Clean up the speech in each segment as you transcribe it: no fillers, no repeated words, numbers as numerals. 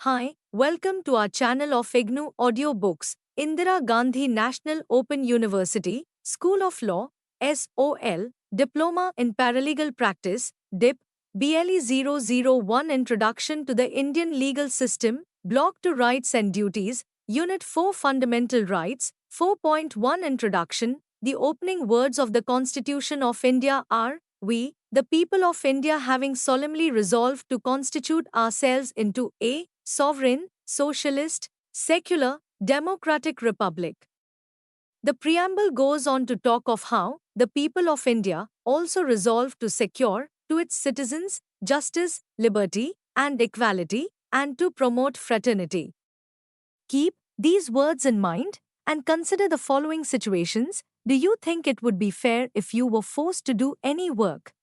Hi, welcome to our channel of IGNOU Audiobooks, Indira Gandhi National Open University, School of Law, SOL, Diploma in Paralegal Practice, DIP, BLE 001 Introduction to the Indian Legal System, Block to Rights and Duties, Unit 4 Fundamental Rights, 4.1 Introduction. The opening words of the Constitution of India are, "We, the people of India, having solemnly resolved to constitute ourselves into a sovereign, socialist, secular, democratic republic." The preamble goes on to talk of how the people of India also resolve to secure to its citizens justice, liberty, and equality, and to promote fraternity. Keep these words in mind and consider the following situations. Do you think it would be fair if you were forced to do any work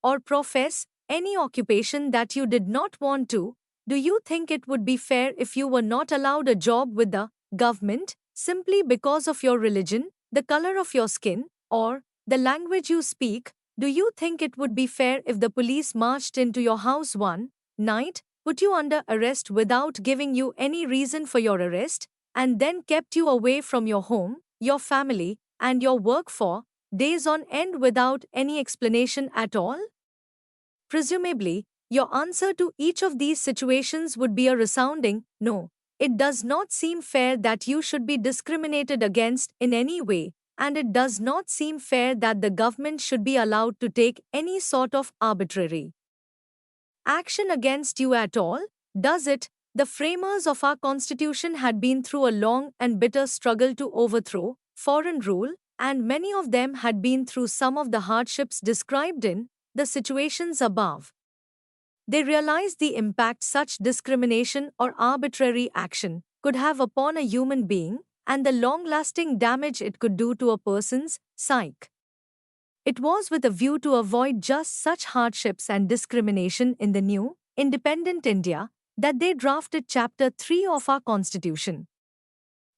or profess any occupation that you did not want to? Do you think it would be fair if you were not allowed a job with the government simply because of your religion, the color of your skin, or the language you speak? Do you think it would be fair if the police marched into your house one night, put you under arrest without giving you any reason for your arrest, and then kept you away from your home, your family, and your work for days on end without any explanation at all? Presumably, your answer to each of these situations would be a resounding no. It does not seem fair that you should be discriminated against in any way, and it does not seem fair that the government should be allowed to take any sort of arbitrary action against you at all, does it? The framers of our constitution had been through a long and bitter struggle to overthrow foreign rule, and many of them had been through some of the hardships described in the situations above. They realized the impact such discrimination or arbitrary action could have upon a human being and the long lasting damage it could do to a person's psyche. It was with a view to avoid just such hardships and discrimination in the new, independent India that they drafted Chapter 3 of our Constitution.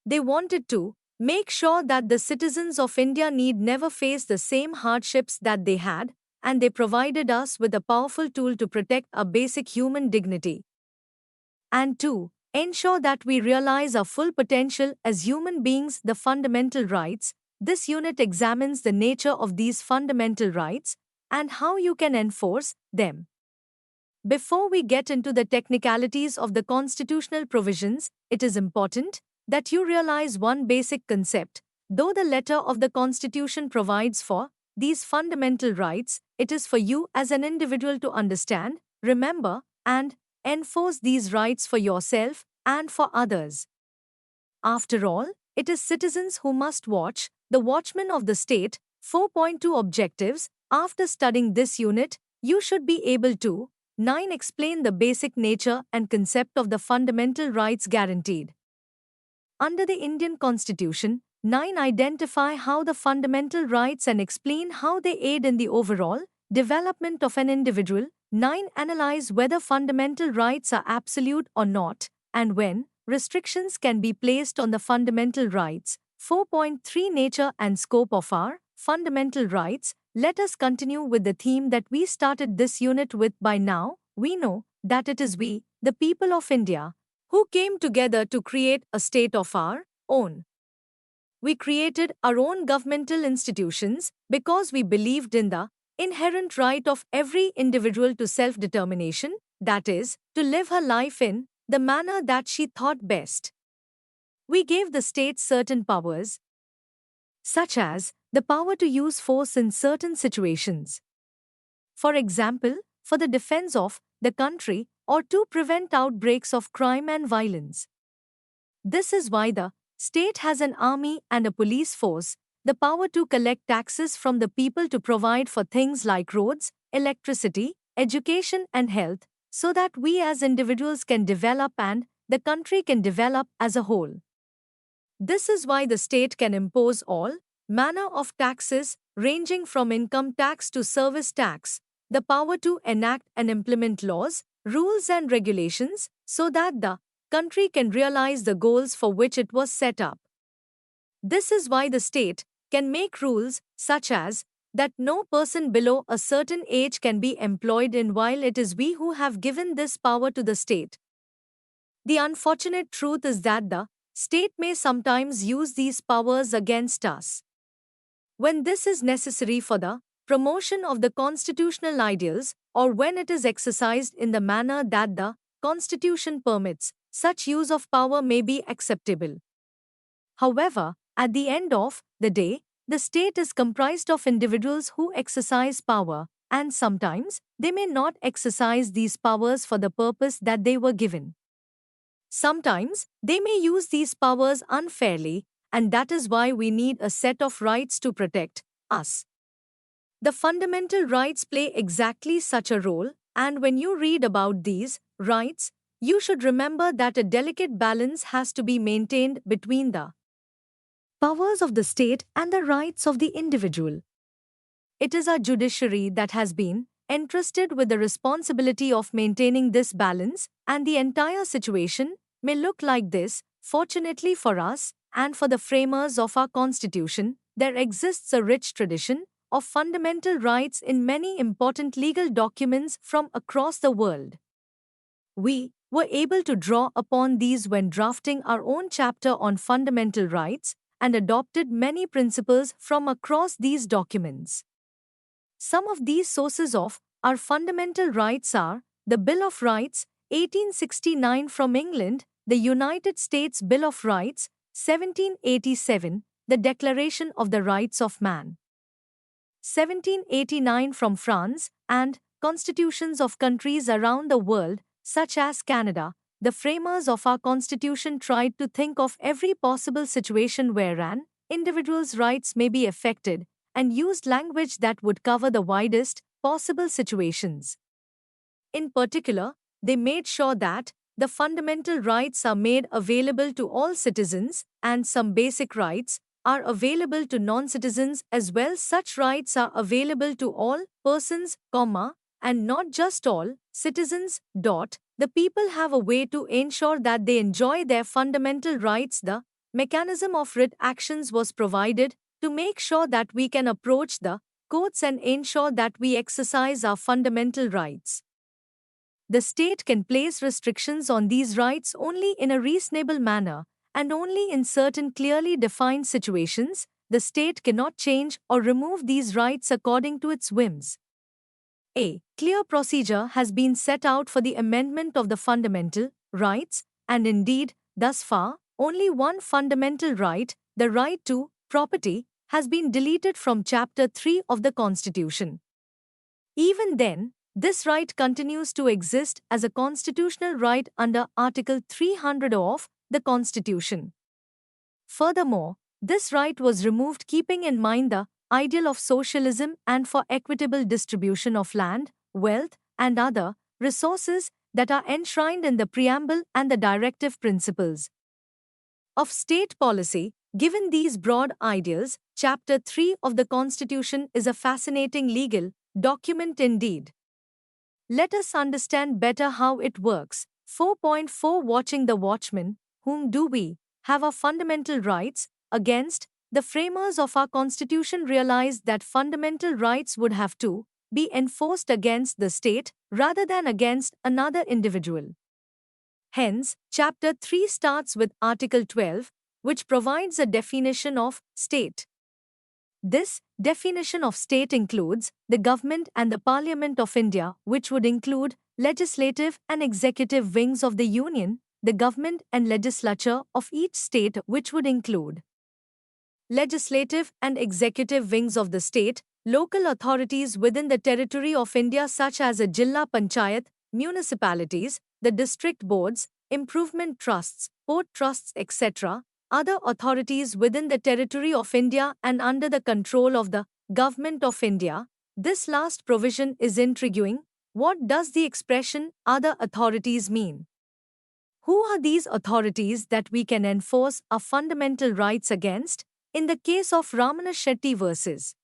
They wanted to make sure that the citizens of India need never face the same hardships that they had, and they provided us with a powerful tool to protect our basic human dignity. And to ensure that we realize our full potential as human beings, the fundamental rights. This unit examines the nature of these fundamental rights and how you can enforce them. Before we get into the technicalities of the constitutional provisions, it is important that you realize one basic concept. Though the letter of the Constitution provides for these fundamental rights, it is for you as an individual to understand, remember, and enforce these rights for yourself and for others. After all, it is citizens who must watch, the watchmen of the state. 4.2 Objectives. After studying this unit, you should be able to 9. Explain the basic nature and concept of the fundamental rights guaranteed under the Indian Constitution. 9. Identify how the fundamental rights and explain how they aid in the overall development of an individual. 9. Analyze whether fundamental rights are absolute or not, and when restrictions can be placed on the fundamental rights. 4.3 Nature and scope of our fundamental rights. Let us continue with the theme that we started this unit with. By now, we know that it is we, the people of India, who came together to create a state of our own. We created our own governmental institutions because we believed in the inherent right of every individual to self-determination, that is, to live her life in the manner that she thought best. We gave the state certain powers, such as the power to use force in certain situations. For example, for the defense of the country or to prevent outbreaks of crime and violence. This is why the state has an army and a police force, the power to collect taxes from the people to provide for things like roads, electricity, education, and health, so that we as individuals can develop and the country can develop as a whole. This is why the state can impose all manner of taxes, ranging from income tax to service tax, the power to enact and implement laws, rules, and regulations, so that the country can realize the goals for which it was set up. This is why the state can make rules such as that no person below a certain age can be employed in, while it is we who have given this power to the state. The unfortunate truth is that the state may sometimes use these powers against us. When this is necessary for the promotion of the constitutional ideals, or when it is exercised in the manner that the Constitution permits, such use of power may be acceptable. However, at the end of the day, the state is comprised of individuals who exercise power, and sometimes they may not exercise these powers for the purpose that they were given. Sometimes they may use these powers unfairly, and that is why we need a set of rights to protect us. The fundamental rights play exactly such a role, and when you read about these rights, you should remember that a delicate balance has to be maintained between the powers of the state and the rights of the individual. It is our judiciary that has been entrusted with the responsibility of maintaining this balance, and the entire situation may look like this. Fortunately for us, and for the framers of our Constitution, there exists a rich tradition of fundamental rights in many important legal documents from across the world. We were able to draw upon these when drafting our own chapter on fundamental rights and adopted many principles from across these documents. Some of these sources of our fundamental rights are the Bill of Rights, 1869 from England, the United States Bill of Rights, 1787, the Declaration of the Rights of Man, 1789 from France, and constitutions of countries around the world, such as Canada. The framers of our Constitution tried to think of every possible situation wherein individuals' rights may be affected, and used language that would cover the widest possible situations. In particular, they made sure that the fundamental rights are made available to all citizens, and some basic rights are available to non-citizens as well. Such rights are available to all persons, and not just all citizens. The people have a way to ensure that they enjoy their fundamental rights. The mechanism of writ actions was provided to make sure that we can approach the courts and ensure that we exercise our fundamental rights. The state can place restrictions on these rights only in a reasonable manner, and only in certain clearly defined situations. The state cannot change or remove these rights according to its whims. A clear procedure has been set out for the amendment of the fundamental rights, and indeed, thus far, only one fundamental right, the right to property, has been deleted from Chapter 3 of the Constitution. Even then, this right continues to exist as a constitutional right under Article 300 of the Constitution. Furthermore, this right was removed keeping in mind the ideal of socialism and for equitable distribution of land, wealth, and other resources that are enshrined in the preamble and the directive principles of state policy. Given these broad ideals, Chapter 3 of the Constitution is a fascinating legal document indeed. Let us understand better how it works. 4.4 Watching the Watchman. Whom do we have our fundamental rights against? The framers of our Constitution realized that fundamental rights would have to be enforced against the state rather than against another individual. Hence, Chapter 3 starts with Article 12, which provides a definition of state. This definition of state includes the government and the Parliament of India, which would include legislative and executive wings of the Union, the government and legislature of each state, which would include legislative and executive wings of the state, local authorities within the territory of India such as a Jilla Panchayat, municipalities, the district boards, improvement trusts, port trusts, etc., other authorities within the territory of India and under the control of the Government of India. This last provision is intriguing. What does the expression other authorities mean? Who are these authorities that we can enforce our fundamental rights against? In the case of Ramana Shetty versus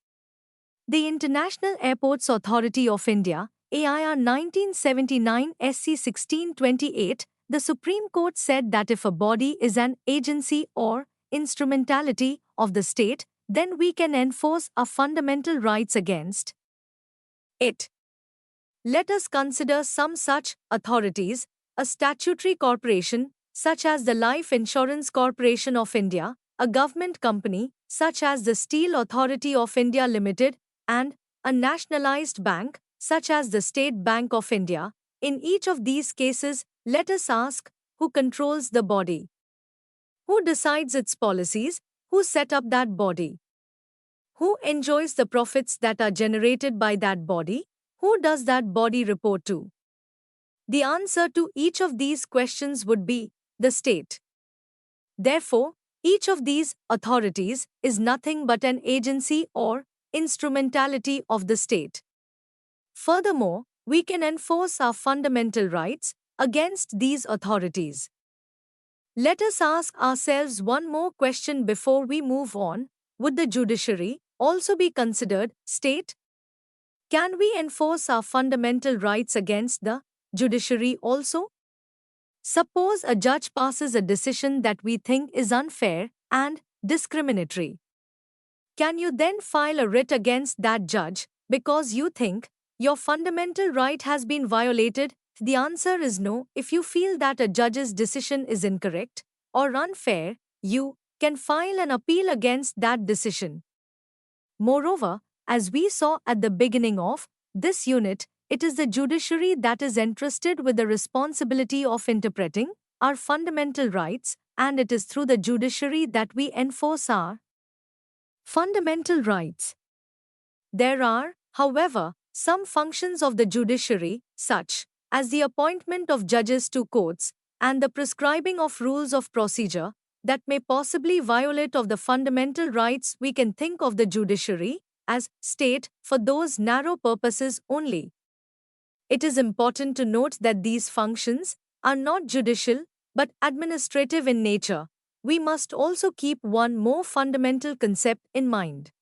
the International Airports Authority of India, AIR 1979 SC 1628, the Supreme Court said that if a body is an agency or instrumentality of the state, then we can enforce our fundamental rights against it. Let us consider some such authorities. a statutory corporation, such as the Life Insurance Corporation of India, a government company, such as the Steel Authority of India Limited, and a nationalized bank, such as the State Bank of India. In each of these cases, let us ask, who controls the body? Who decides its policies? Who set up that body? Who enjoys the profits that are generated by that body? Who does that body report to? The answer to each of these questions would be the state. Therefore, each of these authorities is nothing but an agency or instrumentality of the state. Furthermore, we can enforce our fundamental rights against these authorities. Let us ask ourselves one more question before we move on. Would the judiciary also be considered state? Can we enforce our fundamental rights against the judiciary also? Suppose a judge passes a decision that we think is unfair and discriminatory. Can you then file a writ against that judge because you think your fundamental right has been violated? The answer is no. If you feel that a judge's decision is incorrect or unfair, you can file an appeal against that decision. Moreover, as we saw at the beginning of this unit, it is the judiciary that is entrusted with the responsibility of interpreting our fundamental rights, and it is through the judiciary that we enforce our fundamental rights. There are, however, some functions of the judiciary, such as the appointment of judges to courts and the prescribing of rules of procedure, that may possibly violate of the fundamental rights. We can think of the judiciary as state for those narrow purposes only. It is important to note that these functions are not judicial but administrative in nature. We must also keep one more fundamental concept in mind.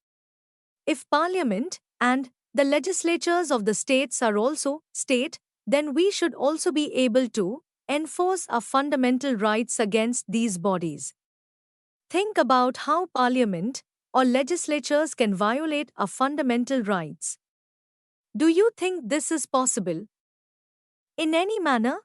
If Parliament and the legislatures of the states are also state, then we should also be able to enforce our fundamental rights against these bodies. Think about how Parliament or legislatures can violate our fundamental rights. Do you think this is possible? In any manner?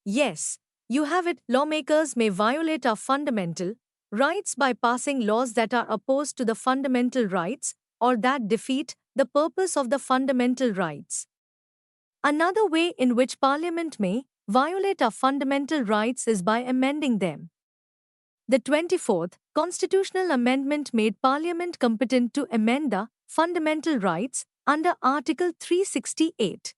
Yes, you have it. Lawmakers may violate our fundamental rights by passing laws that are opposed to the fundamental rights or that defeat the purpose of the fundamental rights. Another way in which Parliament may violate our fundamental rights is by amending them. The 24th Constitutional Amendment made Parliament competent to amend the fundamental rights under Article 368.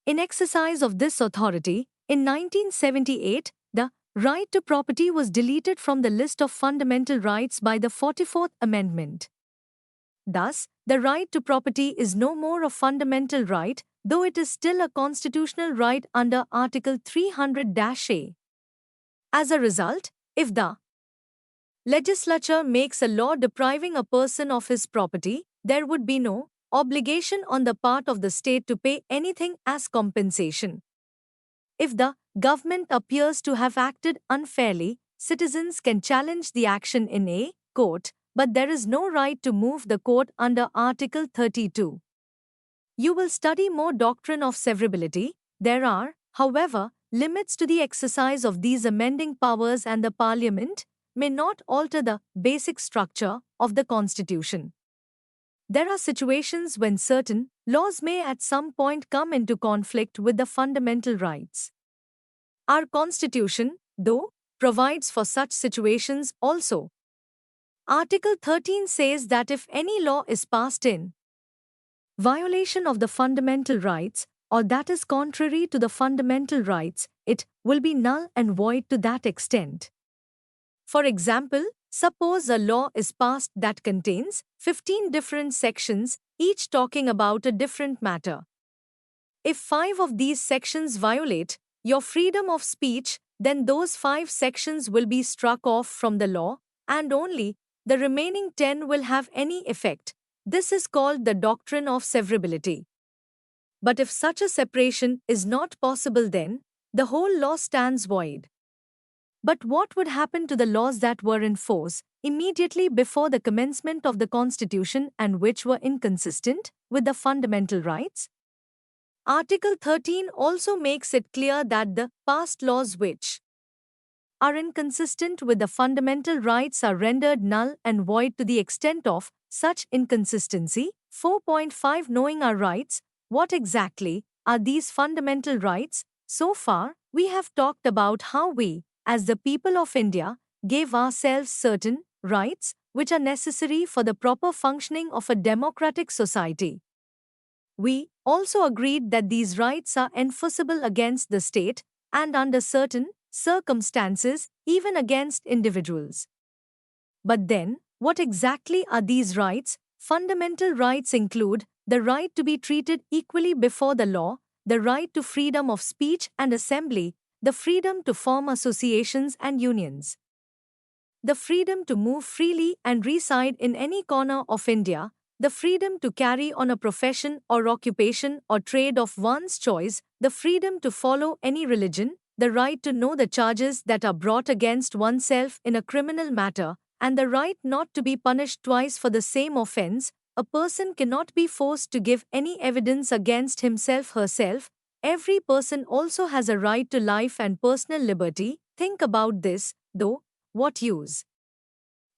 In exercise of this authority, in 1978, the right to property was deleted from the list of fundamental rights by the 44th Amendment. Thus, the right to property is no more a fundamental right, though it is still a constitutional right under Article 300-A. As a result, if the legislature makes a law depriving a person of his property, there would be no obligation on the part of the state to pay anything as compensation. If the government appears to have acted unfairly, citizens can challenge the action in a court, but there is no right to move the court under Article 32. You will study more doctrine of severability. There are, however, limits to the exercise of these amending powers, and the Parliament may not alter the basic structure of the Constitution. There are situations when certain laws may at some point come into conflict with the fundamental rights. Our Constitution, though, provides for such situations also. Article 13 says that if any law is passed in violation of the fundamental rights, or that is contrary to the fundamental rights, it will be null and void to that extent. For example, suppose a law is passed that contains 15 different sections, each talking about a different matter. If 5 of these sections violate your freedom of speech, then those 5 sections will be struck off from the law, and only the remaining 10 will have any effect. This is called the doctrine of severability. But if such a separation is not possible, then the whole law stands void. But what would happen to the laws that were in force immediately before the commencement of the Constitution and which were inconsistent with the fundamental rights? Article 13 also makes it clear that the past laws which are inconsistent with the fundamental rights are rendered null and void to the extent of such inconsistency. 4.5 Knowing our rights. What exactly are these fundamental rights? So far, we have talked about how we, as the people of India, gave ourselves certain rights which are necessary for the proper functioning of a democratic society. We also agreed that these rights are enforceable against the state and under certain circumstances, even against individuals. But then, what exactly are these rights? Fundamental rights include the right to be treated equally before the law, the right to freedom of speech and assembly, the freedom to form associations and unions, the freedom to move freely and reside in any corner of India, the freedom to carry on a profession or occupation or trade of one's choice, the freedom to follow any religion, the right to know the charges that are brought against oneself in a criminal matter, and the right not to be punished twice for the same offense. A person cannot be forced to give any evidence against himself/herself. Every person also has a right to life and personal liberty. Think about this, though. What use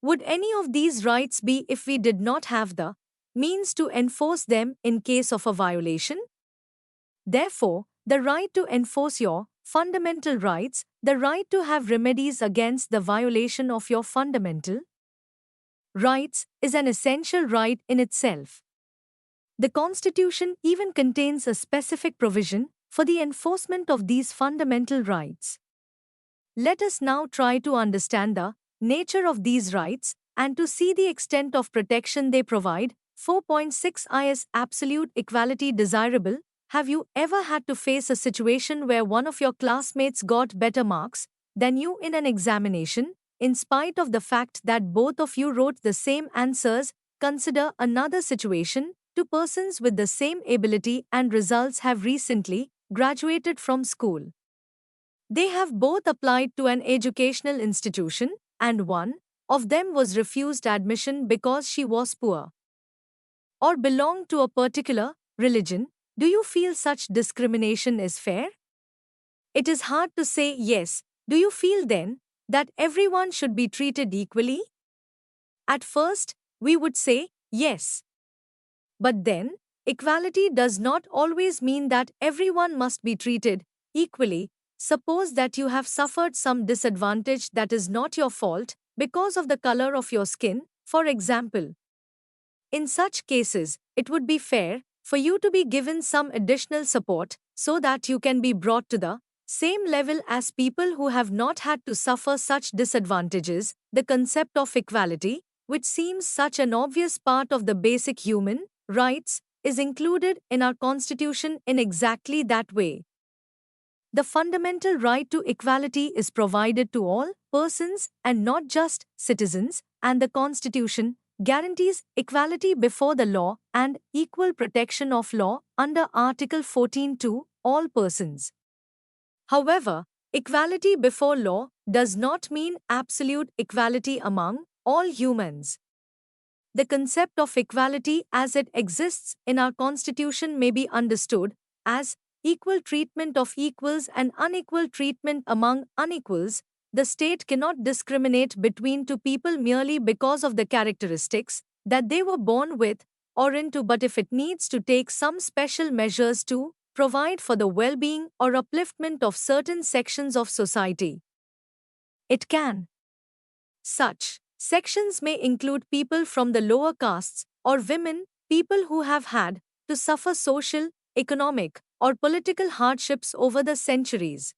would any of these rights be if we did not have the means to enforce them in case of a violation? Therefore, the right to enforce your fundamental rights, the right to have remedies against the violation of your fundamental rights, is an essential right in itself. The Constitution even contains a specific provision for the enforcement of these fundamental rights. Let us now try to understand the nature of these rights and to see the extent of protection they provide. 4.6 Is absolute equality desirable? Have you ever had to face a situation where one of your classmates got better marks than you in an examination, in spite of the fact that both of you wrote the same answers? Consider another situation. Two persons with the same ability and results have recently graduated from school. They have both applied to an educational institution, and one of them was refused admission because she was poor or belonged to a particular religion. Do you feel such discrimination is fair? It is hard to say yes. Do you feel then that everyone should be treated equally? At first, we would say yes. But then, equality does not always mean that everyone must be treated equally. Suppose that you have suffered some disadvantage that is not your fault because of the color of your skin, for example. In such cases, it would be fair for you to be given some additional support so that you can be brought to the same level as people who have not had to suffer such disadvantages. The concept of equality, which seems such an obvious part of the basic human rights, is included in our Constitution in exactly that way. The fundamental right to equality is provided to all persons and not just citizens, and the Constitution guarantees equality before the law and equal protection of law under Article 14 to all persons. However, equality before law does not mean absolute equality among all humans. The concept of equality as it exists in our Constitution may be understood as equal treatment of equals and unequal treatment among unequals. The state cannot discriminate between two people merely because of the characteristics that they were born with or into, but if it needs to take some special measures to provide for the well-being or upliftment of certain sections of society, it can. Such sections may include people from the lower castes or women, people who have had to suffer social, economic, or political hardships over the centuries.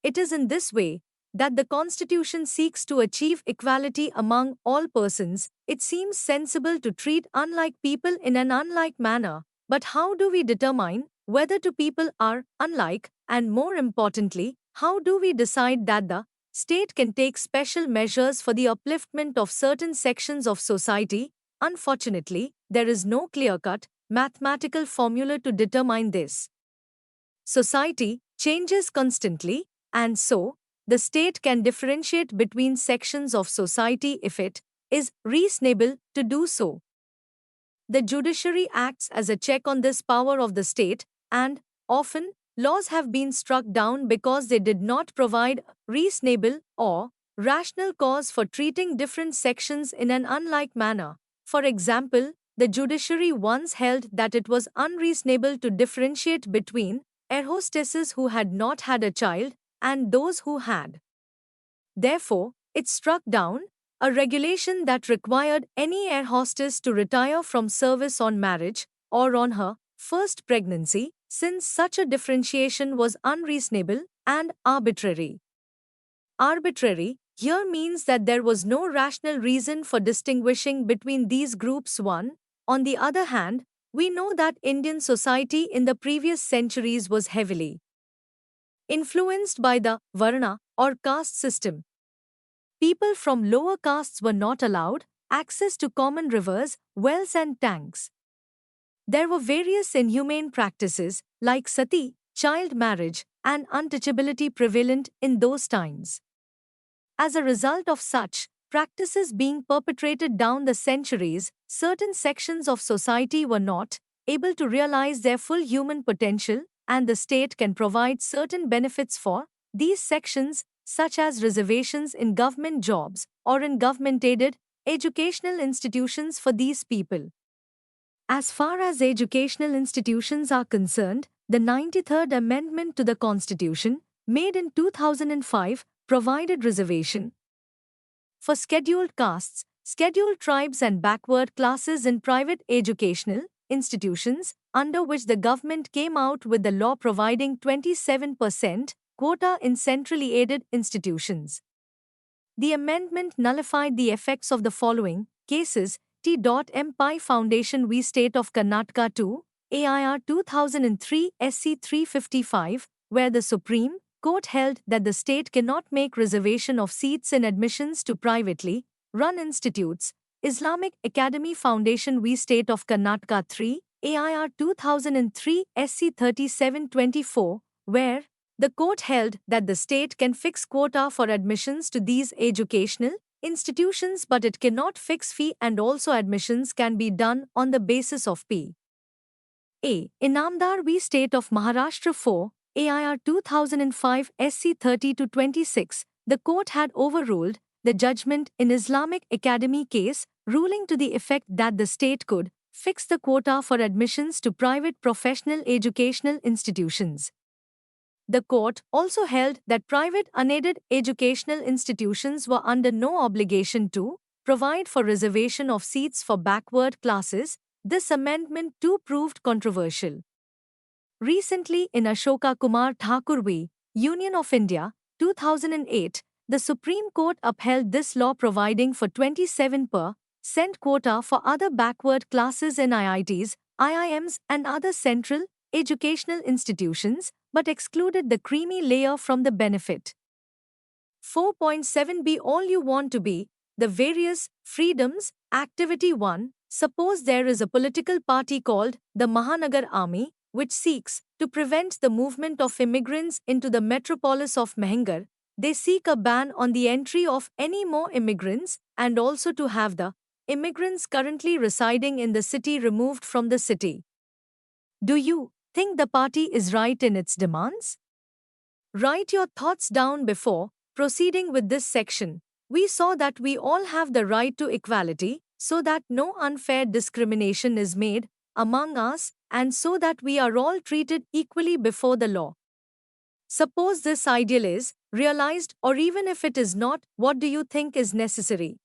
It is in this way that the Constitution seeks to achieve equality among all persons. It seems sensible to treat unlike people in an unlike manner, but how do we determine whether two people are unlike, and more importantly, how do we decide that the state can take special measures for the upliftment of certain sections of society? Unfortunately, there is no clear-cut mathematical formula to determine this. Society changes constantly, and so, the state can differentiate between sections of society if it is reasonable to do so. The judiciary acts as a check on this power of the state and, often, laws have been struck down because they did not provide a reasonable or rational cause for treating different sections in an unlike manner. For example, the judiciary once held that it was unreasonable to differentiate between air hostesses who had not had a child and those who had. Therefore, it struck down a regulation that required any air hostess to retire from service on marriage or on her first pregnancy, since such a differentiation was unreasonable and arbitrary. Arbitrary here means that there was no rational reason for distinguishing between these groups. On the other hand, we know that Indian society in the previous centuries was heavily influenced by the Varna or caste system. People from lower castes were not allowed access to common rivers, wells, and tanks. There were various inhumane practices like sati, child marriage, and untouchability prevalent in those times. As a result of such practices being perpetrated down the centuries, certain sections of society were not able to realize their full human potential, and the state can provide certain benefits for these sections, such as reservations in government jobs or in government aided educational institutions for these people. As far as educational institutions are concerned, the 93rd Amendment to the Constitution, made in 2005, provided reservation for scheduled castes, scheduled tribes, and backward classes in private educational institutions, under which the government came out with the law providing 27% quota in centrally aided institutions. The amendment nullified the effects of the following cases: T.M. Foundation v. State of Karnataka 2, AIR 2003 SC 355, where the Supreme Court held that the state cannot make reservation of seats in admissions to privately run institutes; Islamic Academy Foundation v. State of Karnataka 3, AIR 2003 SC 3724, where the court held that the state can fix quota for admissions to these educational institutions, but it cannot fix fee, and also admissions can be done on the basis of P.A. Inamdar v. State of Maharashtra 4, AIR 2005 SC 30-26, the court had overruled the judgment in Islamic Academy case, ruling to the effect that the state could fix the quota for admissions to private professional educational institutions. The court also held that private unaided educational institutions were under no obligation to provide for reservation of seats for backward classes. This amendment too proved controversial. Recently, in Ashoka Kumar Thakur v. Union of India, 2008, the Supreme Court upheld this law providing for 27% quota for other backward classes in IITs, IIMs, and other central educational institutions, but excluded the creamy layer from the benefit. 4.7b All you want to be, the various freedoms, Activity 1. Suppose there is a political party called the Mahanagar Army, which seeks to prevent the movement of immigrants into the metropolis of Mehangar. They seek a ban on the entry of any more immigrants, and also to have the immigrants currently residing in the city removed from the city. Do you think the party is right in its demands? Write your thoughts down before proceeding with this section. We saw that we all have the right to equality, so that no unfair discrimination is made among us, and so that we are all treated equally before the law. Suppose this ideal is realized, or even if it is not, what do you think is necessary?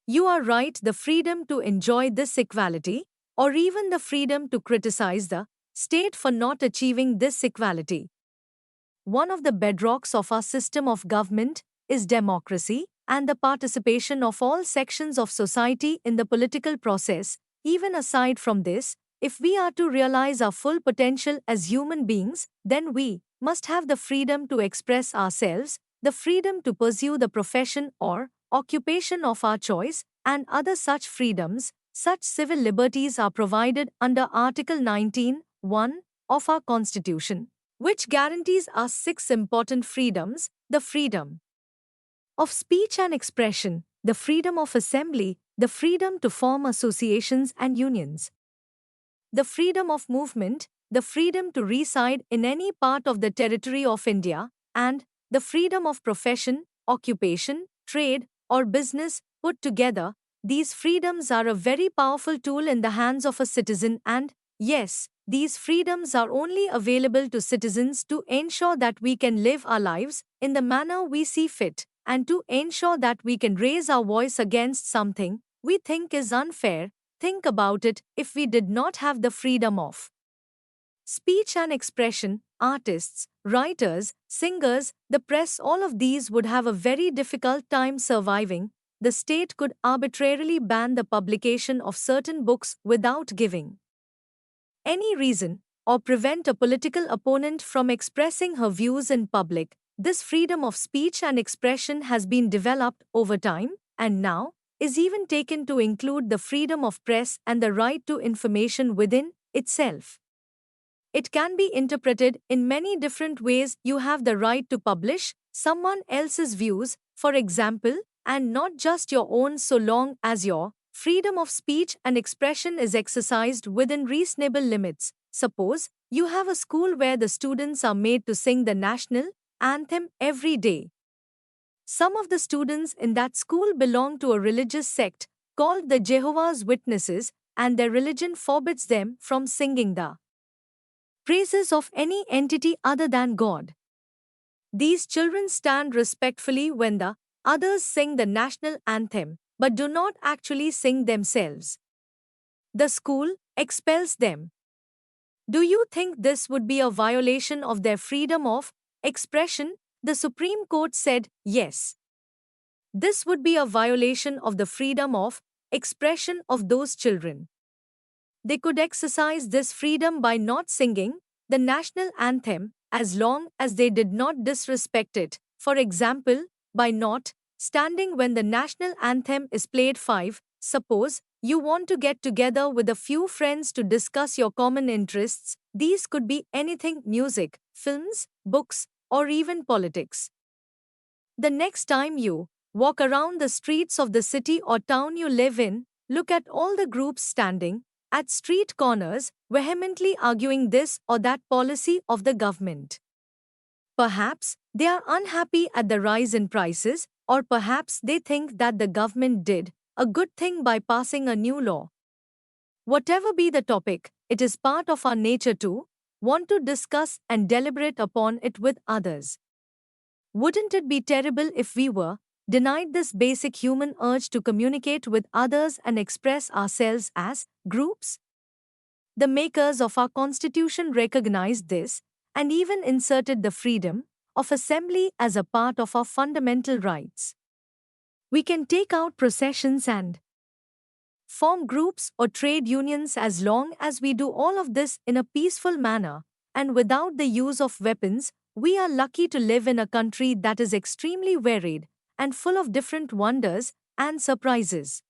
You are right, the freedom to enjoy this equality, or even the freedom to criticize the state for not achieving this equality. One of the bedrocks of our system of government is democracy and the participation of all sections of society in the political process. Even aside from this, if we are to realize our full potential as human beings, then we must have the freedom to express ourselves, the freedom to pursue the profession or occupation of our choice, and other such freedoms. Such civil liberties are provided under Article 19(1) of our Constitution, which guarantees us 6 important freedoms: the freedom of speech and expression, the freedom of assembly, the freedom to form associations and unions, the freedom of movement, the freedom to reside in any part of the territory of India, and the freedom of profession, occupation, trade, or business. Put together, these freedoms are a very powerful tool in the hands of a citizen, and yes, these freedoms are only available to citizens to ensure that we can live our lives in the manner we see fit, and to ensure that we can raise our voice against something we think is unfair. Think about it: if we did not have the freedom of speech and expression, artists, writers, singers, the press, all of these would have a very difficult time surviving. The state could arbitrarily ban the publication of certain books without giving any reason, or prevent a political opponent from expressing her views in public. This freedom of speech and expression has been developed over time, and now is even taken to include the freedom of press and the right to information within itself. It can be interpreted in many different ways. You have the right to publish someone else's views, for example, and not just your own, so long as your freedom of speech and expression is exercised within reasonable limits. Suppose you have a school where the students are made to sing the national anthem every day. Some of the students in that school belong to a religious sect called the Jehovah's Witnesses, and their religion forbids them from singing the praises of any entity other than God. These children stand respectfully when the others sing the national anthem, but do not actually sing themselves. The school expels them. Do you think this would be a violation of their freedom of expression? The Supreme Court said yes. This would be a violation of the freedom of expression of those children. They could exercise this freedom by not singing the national anthem as long as they did not disrespect it. For example, by not standing when the national anthem is played. 5. Suppose you want to get together with a few friends to discuss your common interests. These could be anything: music, films, books, or even politics. The next time you walk around the streets of the city or town you live in, look at all the groups standing at street corners, vehemently arguing this or that policy of the government. Perhaps they are unhappy at the rise in prices, or perhaps they think that the government did a good thing by passing a new law. Whatever be the topic, it is part of our nature to want to discuss and deliberate upon it with others. Wouldn't it be terrible if we were denied this basic human urge to communicate with others and express ourselves as groups? The makers of our Constitution recognized this and even inserted the freedom of assembly as a part of our fundamental rights. We can take out processions and form groups or trade unions as long as we do all of this in a peaceful manner and without the use of weapons. We are lucky to live in a country that is extremely varied and full of different wonders and surprises.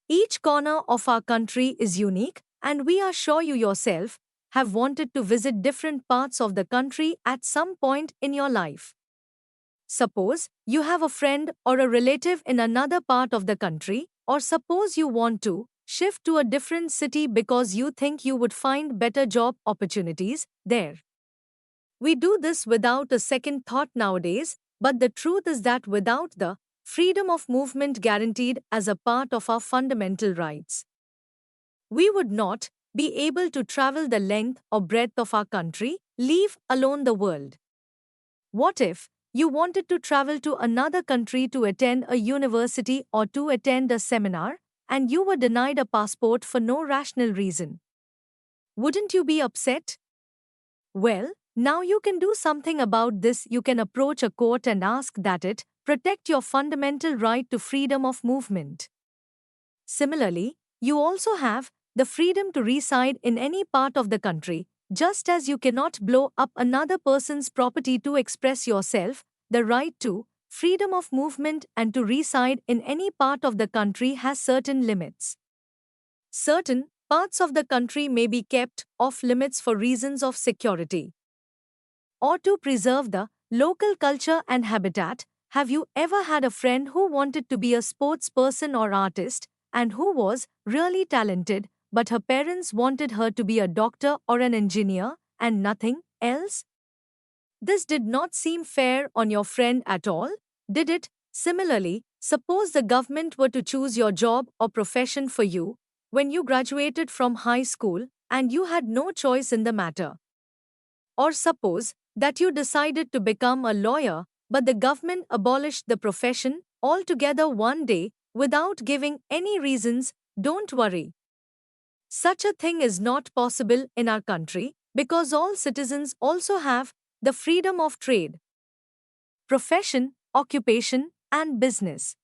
Each corner of our country is unique, and we are sure you yourself have wanted to visit different parts of the country at some point in your life. Suppose you have a friend or a relative in another part of the country, or suppose you want to shift to a different city because you think you would find better job opportunities there. We do this without a second thought nowadays, but the truth is that without the freedom of movement guaranteed as a part of our fundamental rights, we would not be able to travel the length or breadth of our country, leave alone the world. What if you wanted to travel to another country to attend a university or to attend a seminar, and you were denied a passport for no rational reason? Wouldn't you be upset? Well, now you can do something about this. You can approach a court and ask that it protect your fundamental right to freedom of movement. Similarly, you also have the freedom to reside in any part of the country, just as you cannot blow up another person's property to express yourself. The right to freedom of movement and to reside in any part of the country has certain limits. Certain parts of the country may be kept off limits for reasons of security or to preserve the local culture and habitat. Have you ever had a friend who wanted to be a sports person or artist and who was really talented but her parents wanted her to be a doctor or an engineer, and nothing else? This did not seem fair on your friend at all, did it? Similarly, suppose the government were to choose your job or profession for you when you graduated from high school and you had no choice in the matter. Or suppose that you decided to become a lawyer, but the government abolished the profession altogether one day without giving any reasons. Don't worry. Such a thing is not possible in our country because all citizens also have the freedom of trade, profession, occupation, and business.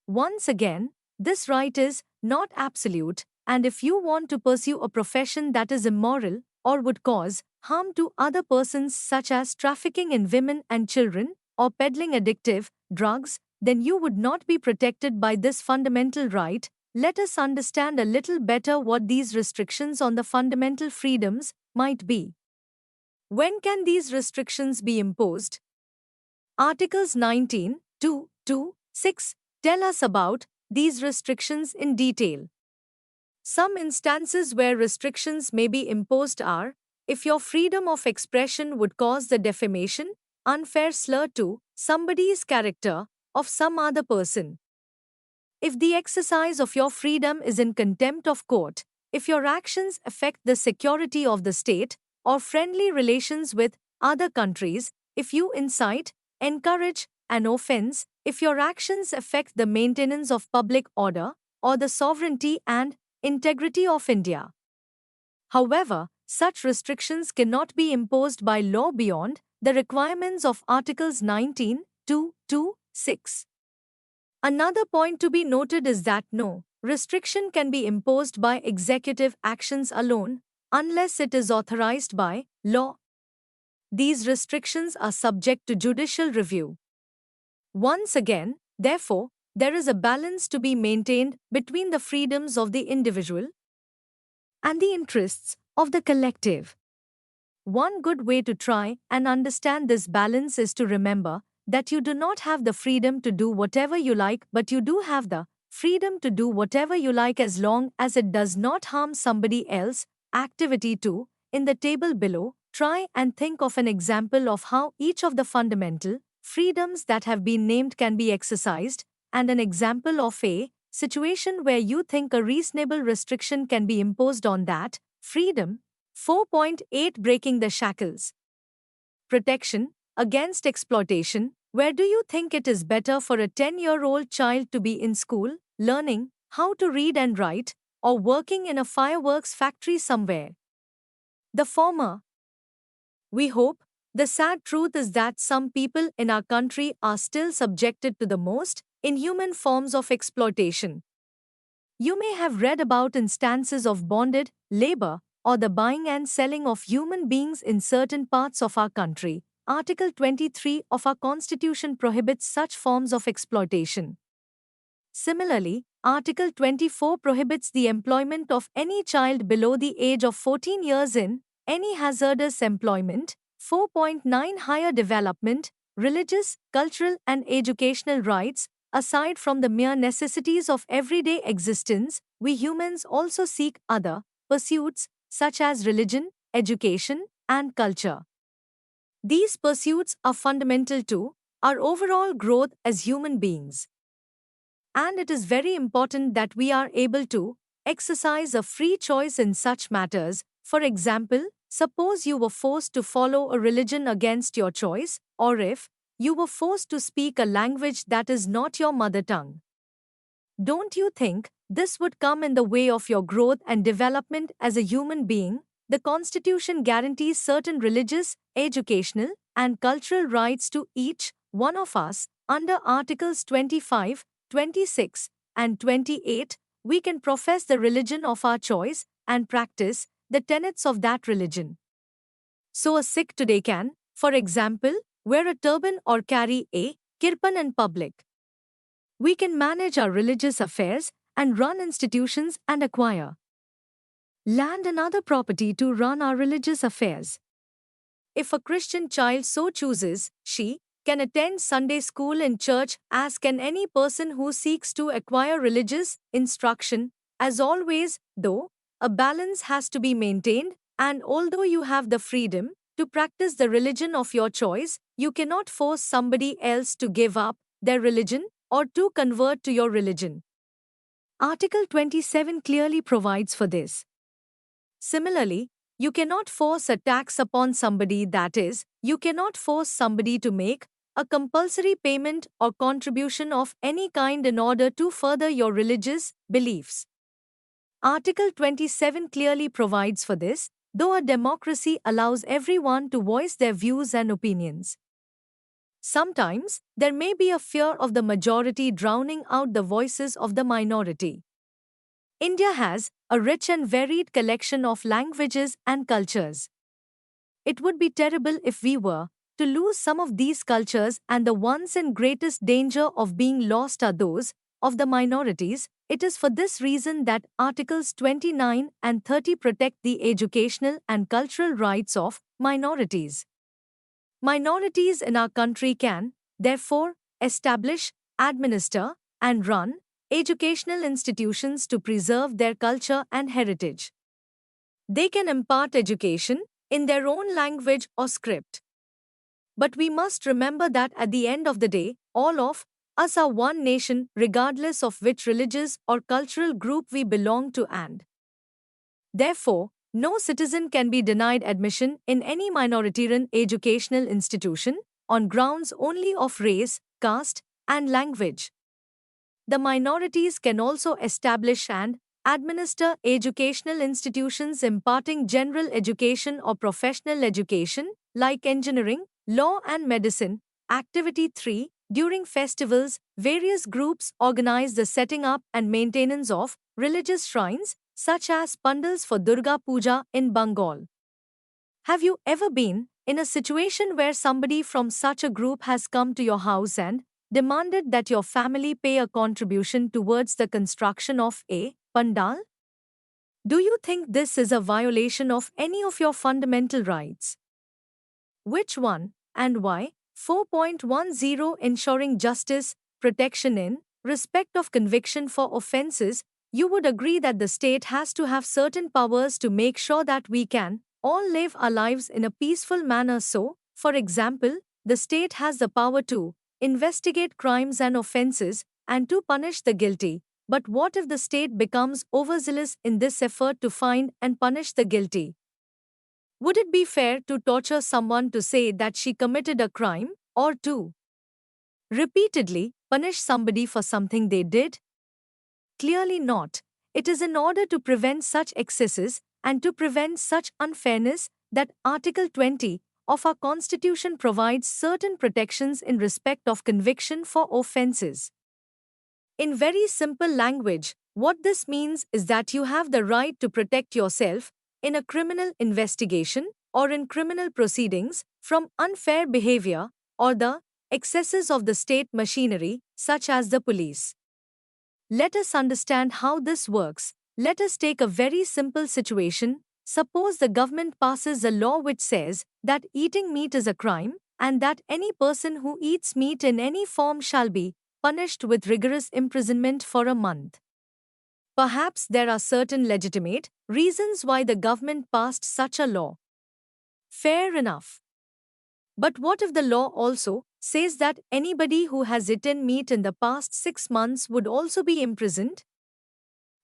Once again, this right is not absolute, and if you want to pursue a profession that is immoral or would cause harm to other persons, such as trafficking in women and children or peddling addictive drugs, then you would not be protected by this fundamental right. Let us understand a little better what these restrictions on the fundamental freedoms might be. When can these restrictions be imposed? Articles 19, 2, 2, 6 tell us about these restrictions in detail. Some instances where restrictions may be imposed are if your freedom of expression would cause the defamation, unfair slur to somebody's character of some other person. If the exercise of your freedom is in contempt of court, if your actions affect the security of the state or friendly relations with other countries, if you incite, encourage an offense, if your actions affect the maintenance of public order or the sovereignty and integrity of India. However, such restrictions cannot be imposed by law beyond the requirements of Articles 19, 2, 2, 6. Another point to be noted is that no restriction can be imposed by executive actions alone unless it is authorized by law. These restrictions are subject to judicial review. Once again, therefore, there is a balance to be maintained between the freedoms of the individual and the interests of the collective. One good way to try and understand this balance is to remember that you do not have the freedom to do whatever you like, but you do have the freedom to do whatever you like as long as it does not harm somebody else. Activity 2, in the table below, try and think of an example of how each of the fundamental freedoms that have been named can be exercised, and an example of a situation where you think a reasonable restriction can be imposed on that freedom. 4.8 Breaking the shackles. Protection against exploitation. Where do you think it is better for a 10-year-old child to be in school, learning how to read and write, or working in a fireworks factory somewhere? The former. We hope. The sad truth is that some people in our country are still subjected to the most inhuman forms of exploitation. You may have read about instances of bonded labor or the buying and selling of human beings in certain parts of our country. Article 23 of our Constitution prohibits such forms of exploitation. Similarly, Article 24 prohibits the employment of any child below the age of 14 years in any hazardous employment. 4.9 Higher development, religious, cultural, and educational rights. Aside from the mere necessities of everyday existence, we humans also seek other pursuits such as religion, education, and culture. These pursuits are fundamental to our overall growth as human beings. And it is very important that we are able to exercise a free choice in such matters. For example, suppose you were forced to follow a religion against your choice, or if you were forced to speak a language that is not your mother tongue. Don't you think this would come in the way of your growth and development as a human being? The Constitution guarantees certain religious, educational, and cultural rights to each one of us. Under Articles 25, 26, and 28, we can profess the religion of our choice and practice the tenets of that religion. So a Sikh today can, for example, wear a turban or carry a kirpan in public. We can manage our religious affairs and run institutions and acquire land and other property to run our religious affairs. If a Christian child so chooses, she can attend Sunday school in church, as can any person who seeks to acquire religious instruction. As always, though, a balance has to be maintained, and although you have the freedom to practice the religion of your choice, you cannot force somebody else to give up their religion or to convert to your religion. Article 27 clearly provides for this. Similarly, you cannot force a tax upon somebody, that is, you cannot force somebody to make a compulsory payment or contribution of any kind in order to further your religious beliefs. Article 27 clearly provides for this, though a democracy allows everyone to voice their views and opinions. Sometimes, there may be a fear of the majority drowning out the voices of the minority. India has a rich and varied collection of languages and cultures. It would be terrible if we were to lose some of these cultures, and the ones in greatest danger of being lost are those of the minorities. It is for this reason that Articles 29 and 30 protect the educational and cultural rights of minorities. Minorities in our country can, therefore, establish, administer, and run educational institutions to preserve their culture and heritage. They can impart education in their own language or script. But we must remember that at the end of the day, all of us are one nation, regardless of which religious or cultural group we belong to, and therefore, no citizen can be denied admission in any minoritarian educational institution on grounds only of race, caste, and language. The minorities can also establish and administer educational institutions imparting general education or professional education, like engineering, law, and medicine. Activity 3. During festivals, various groups organize the setting up and maintenance of religious shrines, such as pandals for Durga Puja in Bengal. Have you ever been in a situation where somebody from such a group has come to your house and demanded that your family pay a contribution towards the construction of a pandal? Do you think this is a violation of any of your fundamental rights? Which one, and why? 4.10 Ensuring justice, protection in respect of conviction for offences. You would agree that the state has to have certain powers to make sure that we can all live our lives in a peaceful manner. So, for example, the state has the power to investigate crimes and offences and to punish the guilty. But what if the state becomes overzealous in this effort to find and punish the guilty? Would it be fair to torture someone to say that she committed a crime, or to repeatedly punish somebody for something they did? Clearly not. It is in order to prevent such excesses and to prevent such unfairness that Article 20 of our Constitution provides certain protections in respect of conviction for offences. In very simple language, what this means is that you have the right to protect yourself in a criminal investigation or in criminal proceedings from unfair behavior or the excesses of the state machinery, such as the police. Let us understand how this works. Let us take a very simple situation. Suppose the government passes a law which says that eating meat is a crime, and that any person who eats meat in any form shall be punished with rigorous imprisonment for a month. Perhaps there are certain legitimate reasons why the government passed such a law. Fair enough. But what if the law also says that anybody who has eaten meat in the past 6 months would also be imprisoned?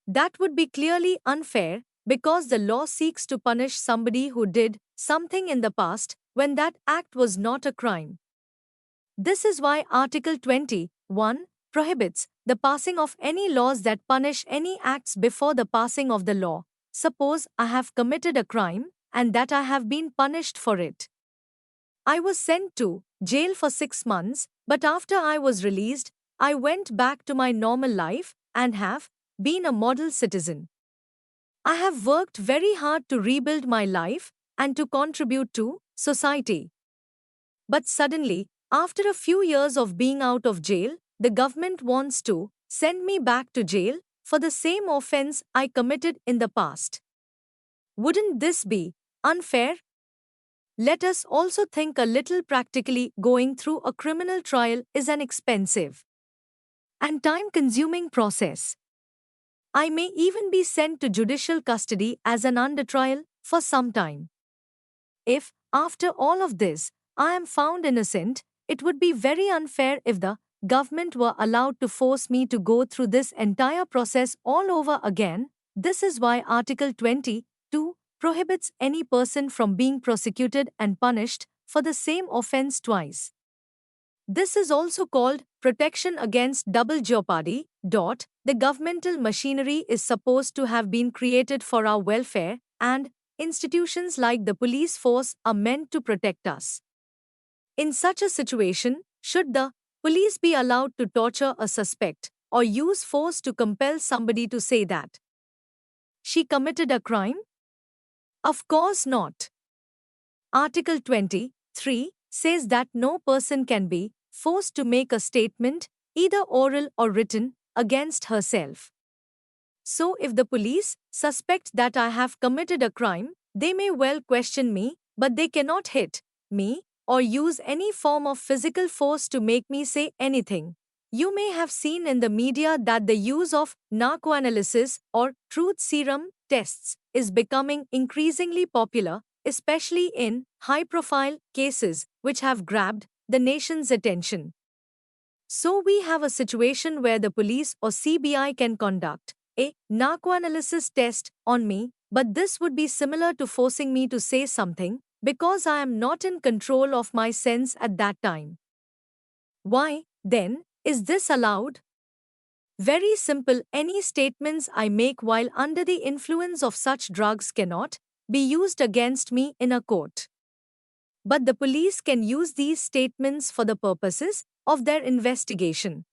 That would be clearly unfair, because the law seeks to punish somebody who did something in the past when that act was not a crime. This is why Article 21 prohibits the passing of any laws that punish any acts before the passing of the law. Suppose I have committed a crime and that I have been punished for it. I was sent to jail for 6 months, but after I was released, I went back to my normal life and have been a model citizen. I have worked very hard to rebuild my life and to contribute to society. But suddenly, after a few years of being out of jail, the government wants to send me back to jail for the same offense I committed in the past. Wouldn't this be unfair? Let us also think a little practically. Going through a criminal trial is an expensive and time-consuming process. I may even be sent to judicial custody as an under trial for some time. If, after all of this, I am found innocent, it would be very unfair if the government were allowed to force me to go through this entire process all over again. This is why Article 22 prohibits any person from being prosecuted and punished for the same offense twice. This is also called protection against double jeopardy. The governmental machinery is supposed to have been created for our welfare, and institutions like the police force are meant to protect us. In such a situation, should the police be allowed to torture a suspect or use force to compel somebody to say that she committed a crime? Of course not. Article 23 says that no person can be forced to make a statement, either oral or written, against herself. So if the police suspect that I have committed a crime, they may well question me, but they cannot hit me or use any form of physical force to make me say anything. You may have seen in the media that the use of narcoanalysis or truth serum tests is becoming increasingly popular, especially in high-profile cases which have grabbed the nation's attention. So we have a situation where the police or CBI can conduct a narcoanalysis test on me, but this would be similar to forcing me to say something because I am not in control of my sense at that time. Why, then, is this allowed? Very simple. Any statements I make while under the influence of such drugs cannot be used against me in a court. But the police can use these statements for the purposes of their investigation.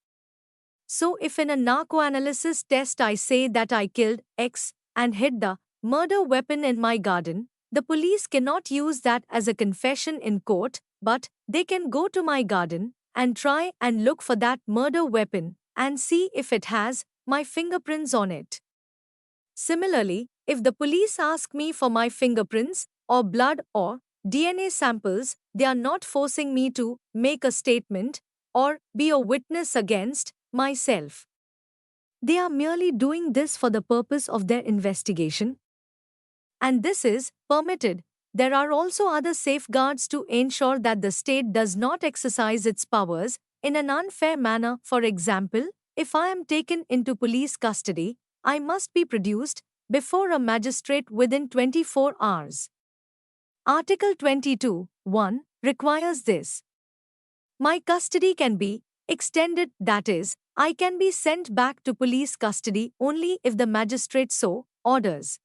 So if in a narcoanalysis test I say that I killed X and hid the murder weapon in my garden, the police cannot use that as a confession in court, but they can go to my garden and try and look for that murder weapon and see if it has my fingerprints on it. Similarly, if the police ask me for my fingerprints or blood or DNA samples, they are not forcing me to make a statement or be a witness against myself. They are merely doing this for the purpose of their investigation. And this is permitted. There are also other safeguards to ensure that the state does not exercise its powers in an unfair manner. For example, if I am taken into police custody, I must be produced before a magistrate within 24 hours. Article 22(1) requires this. My custody can be extended, that is, I can be sent back to police custody only if the magistrate so orders.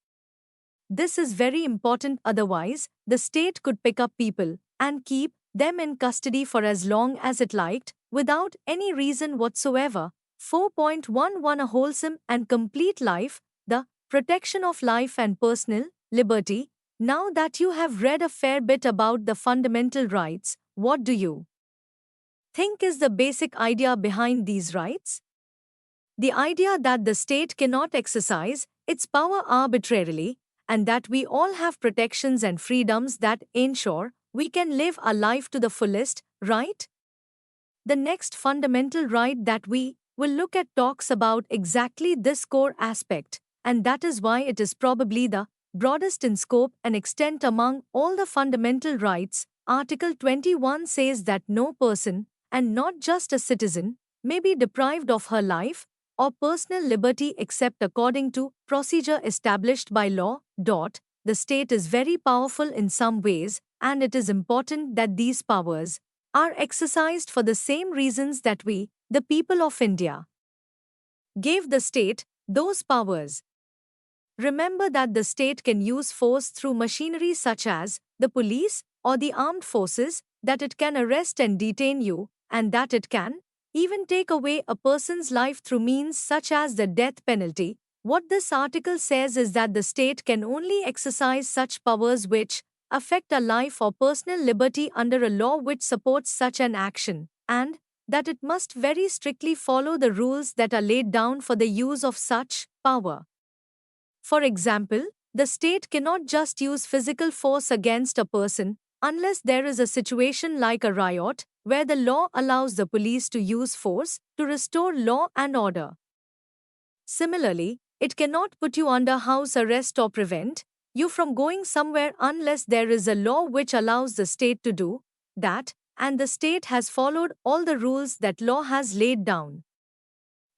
This is very important, otherwise, the state could pick up people and keep them in custody for as long as it liked, without any reason whatsoever. 4.11 A wholesome and complete life, the protection of life and personal liberty. Now that you have read a fair bit about the fundamental rights, what do you think is the basic idea behind these rights? The idea that the state cannot exercise its power arbitrarily, and that we all have protections and freedoms that ensure we can live our life to the fullest, right? The next fundamental right that we will look at talks about exactly this core aspect, and that is why it is probably the broadest in scope and extent among all the fundamental rights. Article 21 says that no person, and not just a citizen, may be deprived of her life or personal liberty except according to procedure established by law. The state is very powerful in some ways, and it is important that these powers are exercised for the same reasons that we, the people of India, gave the state those powers. Remember that the state can use force through machinery such as the police or the armed forces, that it can arrest and detain you, and that it can even take away a person's life through means such as the death penalty. What this article says is that the state can only exercise such powers which affect a life or personal liberty under a law which supports such an action, and that it must very strictly follow the rules that are laid down for the use of such power. For example, the state cannot just use physical force against a person unless there is a situation like a riot, where the law allows the police to use force to restore law and order. Similarly, It cannot put you under house arrest or prevent you from going somewhere unless there is a law which allows the state to do that, and the state has followed all the rules that law has laid down.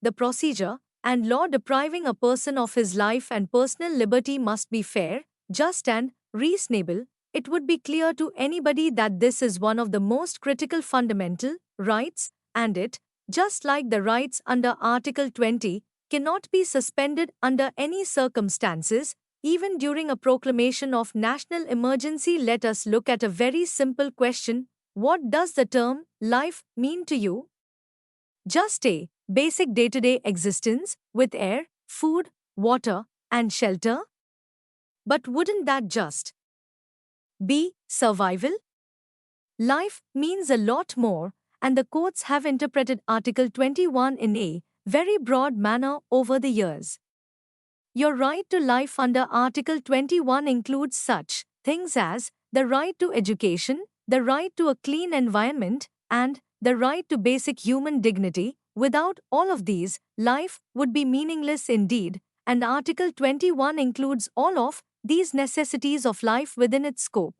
The procedure and law depriving a person of his life and personal liberty must be fair, just, and reasonable. It would be clear to anybody that this is one of the most critical fundamental rights, and it, just like the rights under Article 20, cannot be suspended under any circumstances, even during a proclamation of national emergency. Let us look at a very simple question. What does the term life mean to you? Just a basic day-to-day existence with air, food, water, and shelter? But wouldn't that just be survival? Life means a lot more, and the courts have interpreted Article 21 in a very broad manner over the years. Your right to life under Article 21 includes such things as the right to education, the right to a clean environment, and the right to basic human dignity. Without all of these, life would be meaningless indeed, and Article 21 includes all of these necessities of life within its scope.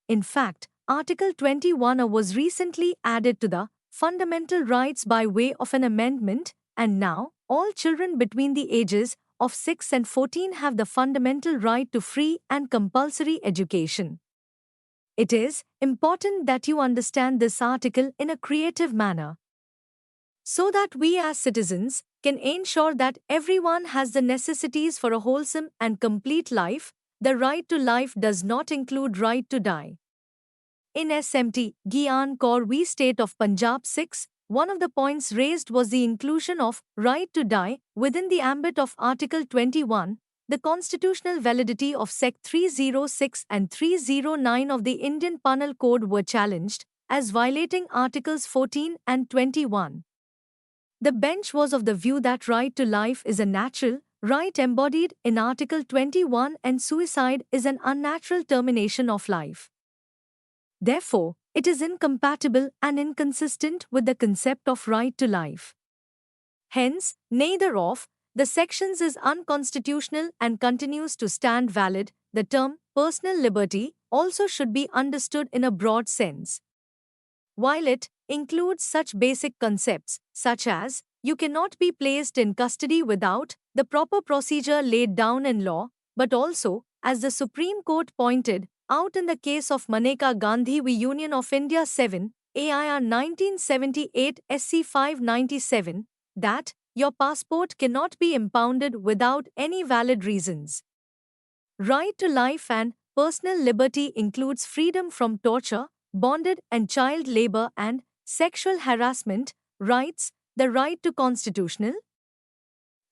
In fact, Article 21 was recently added to the Fundamental Rights by way of an amendment, and now all children between the ages of 6 and 14 have the fundamental right to free and compulsory education. It is important that you understand this article in a creative manner, so that we as citizens can ensure that everyone has the necessities for a wholesome and complete life. The right to life does not include right to die. In SMT Gyan Kaur State of Punjab 6, one of the points raised was the inclusion of right to die within the ambit of Article 21. The constitutional validity of Sec 306 and 309 of the Indian Penal Code were challenged as violating Articles 14 and 21. The bench was of the view that right to life is a natural right embodied in Article 21 and suicide is an unnatural termination of life. Therefore, it is incompatible and inconsistent with the concept of right to life. Hence, neither of the sections is unconstitutional and continues to stand valid. The term personal liberty also should be understood in a broad sense. While it includes such basic concepts such as you cannot be placed in custody without the proper procedure laid down in law, but also, as the Supreme Court pointed out in the case of Maneka Gandhi v. Union of India 7, AIR 1978 SC 597, that your passport cannot be impounded without any valid reasons. Right to life and personal liberty includes freedom from torture, bonded and child labor and sexual harassment rights, the right to constitutional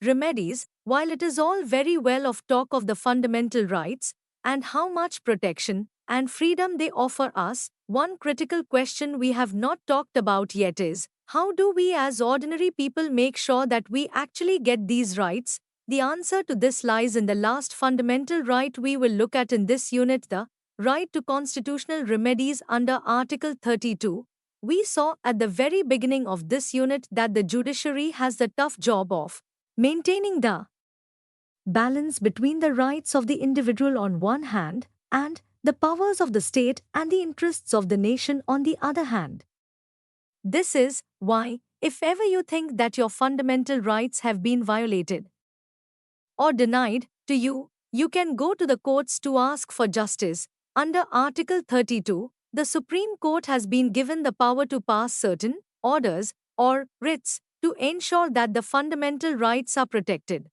remedies. While it is all very well of talk of the fundamental rights and how much protection and freedom they offer us, one critical question we have not talked about yet is, how do we as ordinary people make sure that we actually get these rights? The answer to this lies in the last fundamental right we will look at in this unit, the right to constitutional remedies under Article 32. We saw at the very beginning of this unit that the judiciary has the tough job of maintaining the balance between the rights of the individual on one hand and the powers of the state and the interests of the nation on the other hand. This is why, if ever you think that your fundamental rights have been violated or denied to you, you can go to the courts to ask for justice. Under Article 32, the Supreme Court has been given the power to pass certain orders or writs to ensure that the fundamental rights are protected.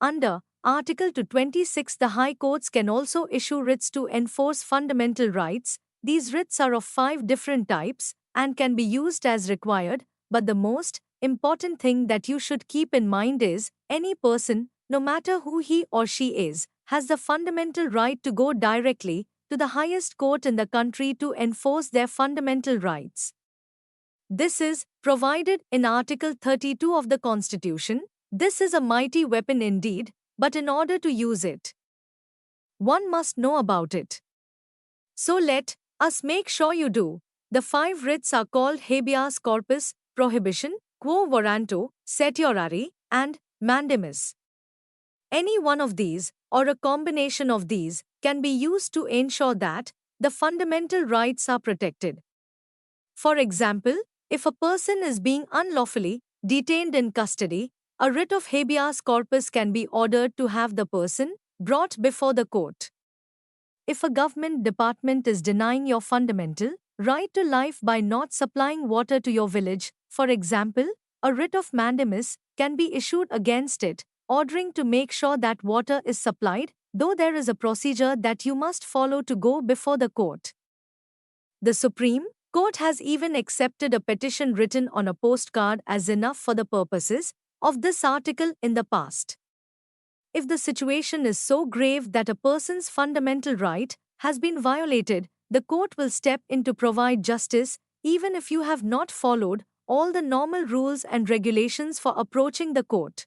Under Article 226, the High Courts can also issue writs to enforce fundamental rights. These writs are of 5 different types and can be used as required, but the most important thing that you should keep in mind is any person, no matter who he or she is, has the fundamental right to go directly to the highest court in the country to enforce their fundamental rights. This is provided in Article 32 of the Constitution. This is a mighty weapon indeed, but in order to use it, one must know about it. So let us make sure you do. The 5 writs are called habeas corpus, prohibition, quo warranto, certiorari, and mandamus. Any one of these, or a combination of these, can be used to ensure that the fundamental rights are protected. For example, if a person is being unlawfully detained in custody, a writ of habeas corpus can be ordered to have the person brought before the court. If a government department is denying your fundamental right to life by not supplying water to your village, for example, a writ of mandamus can be issued against it, ordering to make sure that water is supplied, though there is a procedure that you must follow to go before the court. The Supreme Court has even accepted a petition written on a postcard as enough for the purposes of this article in the past. If the situation is so grave that a person's fundamental right has been violated, the court will step in to provide justice, even if you have not followed all the normal rules and regulations for approaching the court.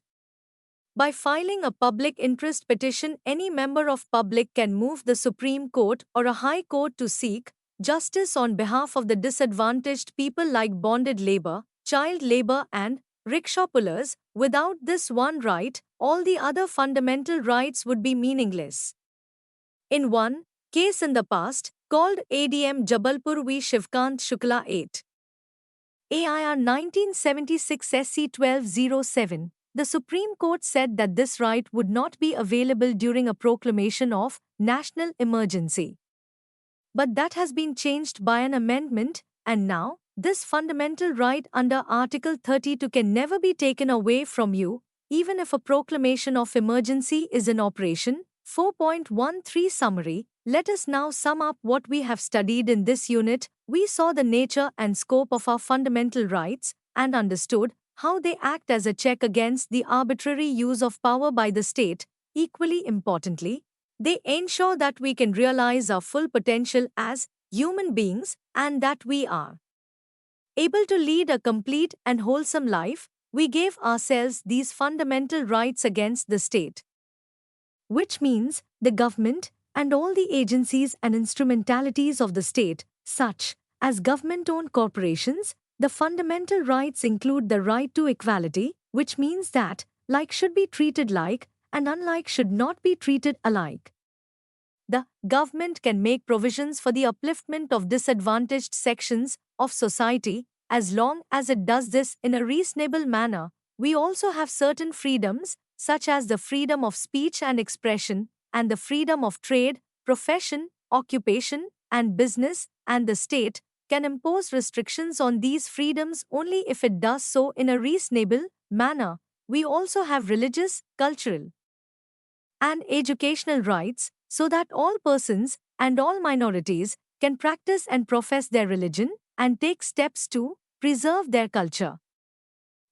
By filing a public interest petition, any member of public can move the Supreme Court or a high court to seek justice on behalf of the disadvantaged people like bonded labor, child labor and rickshaw pullers. Without this one right, all the other fundamental rights would be meaningless. In one case in the past, called ADM Jabalpur v Shivkant Shukla 8. AIR 1976 SC 1207, the Supreme Court said that this right would not be available during a proclamation of national emergency. But that has been changed by an amendment, and now, this fundamental right under Article 32 can never be taken away from you, even if a proclamation of emergency is in operation. 4.13 Summary. Let us now sum up what we have studied in this unit. We saw the nature and scope of our fundamental rights and understood how they act as a check against the arbitrary use of power by the state. Equally importantly, they ensure that we can realize our full potential as human beings and that we are able to lead a complete and wholesome life. We gave ourselves these fundamental rights against the state, which means the government and all the agencies and instrumentalities of the state, such as government-owned corporations. The fundamental rights include the right to equality, which means that like should be treated like and unlike should not be treated alike. The government can make provisions for the upliftment of disadvantaged sections of society as long as it does this in a reasonable manner. We also have certain freedoms, such as the freedom of speech and expression, and the freedom of trade, profession, occupation, and business, and the state can impose restrictions on these freedoms only if it does so in a reasonable manner. We also have religious, cultural, and educational rights, so that all persons and all minorities can practice and profess their religion and take steps to preserve their culture.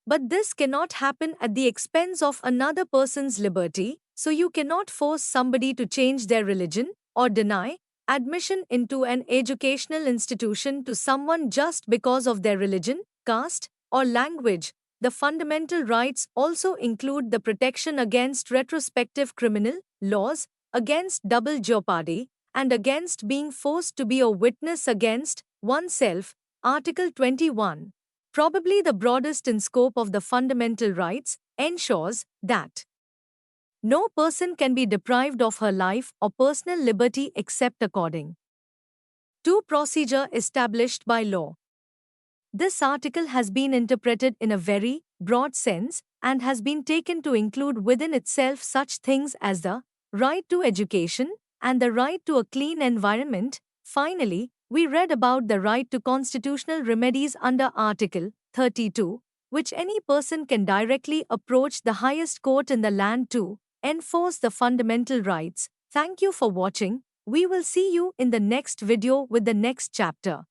But this cannot happen at the expense of another person's liberty, so you cannot force somebody to change their religion or deny admission into an educational institution to someone just because of their religion, caste, or language. The fundamental rights also include the protection against retrospective criminal laws, against double jeopardy, and against being forced to be a witness against oneself. Article 21, probably the broadest in scope of the fundamental rights, ensures that no person can be deprived of her life or personal liberty except according to procedure established by law. This article has been interpreted in a very broad sense and has been taken to include within itself such things as the right to education and the right to a clean environment. Finally, we read about the right to constitutional remedies under Article 32, which any person can directly approach the highest court in the land to enforce the fundamental rights. Thank you for watching. We will see you in the next video with the next chapter.